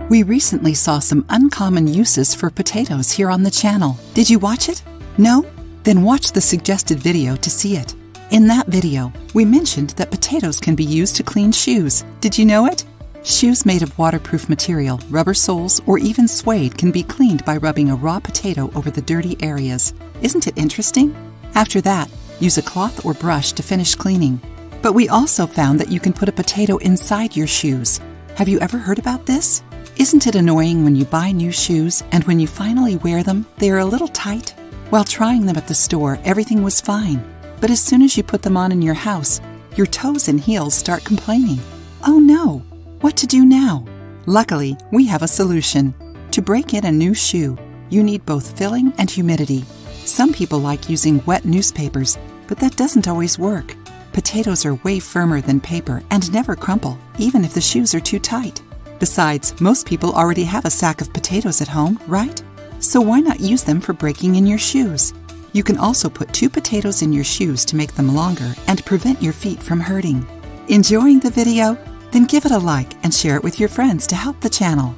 We recently saw some uncommon uses for potatoes here on the channel. Did you watch it? No? Then watch the suggested video to see it. In that video, we mentioned that potatoes can be used to clean shoes. Did you know it? Shoes made of waterproof material, rubber soles, or even suede can be cleaned by rubbing a raw potato over the dirty areas. Isn't it interesting? After that, use a cloth or brush to finish cleaning. But we also found that you can put a potato inside your shoes. Have you ever heard about this? Isn't it annoying when you buy new shoes and when you finally wear them, they are a little tight? While trying them at the store, everything was fine. But as soon as you put them on in your house, your toes and heels start complaining. Oh no! What to do now? Luckily, we have a solution. To break in a new shoe, you need both filling and humidity. Some people like using wet newspapers, but that doesn't always work. Potatoes are way firmer than paper and never crumple, even if the shoes are too tight. Besides, most people already have a sack of potatoes at home, right? So why not use them for breaking in your shoes? You can also put 2 potatoes in your shoes to make them longer and prevent your feet from hurting. Enjoying the video? Then give it a like and share it with your friends to help the channel.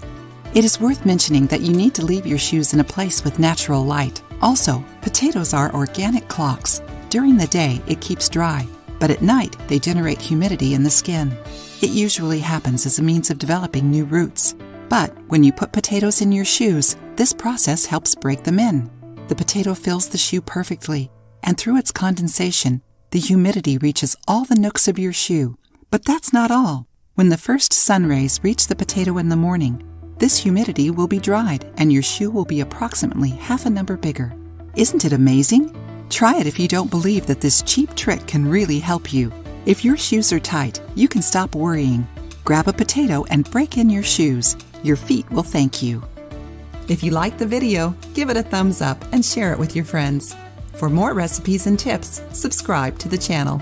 It is worth mentioning that you need to leave your shoes in a place with natural light. Also, potatoes are organic clocks. During the day, it keeps dry, but at night, they generate humidity in the skin. It usually happens as a means of developing new roots. But when you put potatoes in your shoes, this process helps break them in. The potato fills the shoe perfectly, and through its condensation, the humidity reaches all the nooks of your shoe. But that's not all. When the first sun rays reach the potato in the morning, this humidity will be dried and your shoe will be approximately half a number bigger. Isn't it amazing? Try it if you don't believe that this cheap trick can really help you. If your shoes are tight, you can stop worrying. Grab a potato and break in your shoes. Your feet will thank you. If you liked the video, give it a thumbs up and share it with your friends. For more recipes and tips, subscribe to the channel.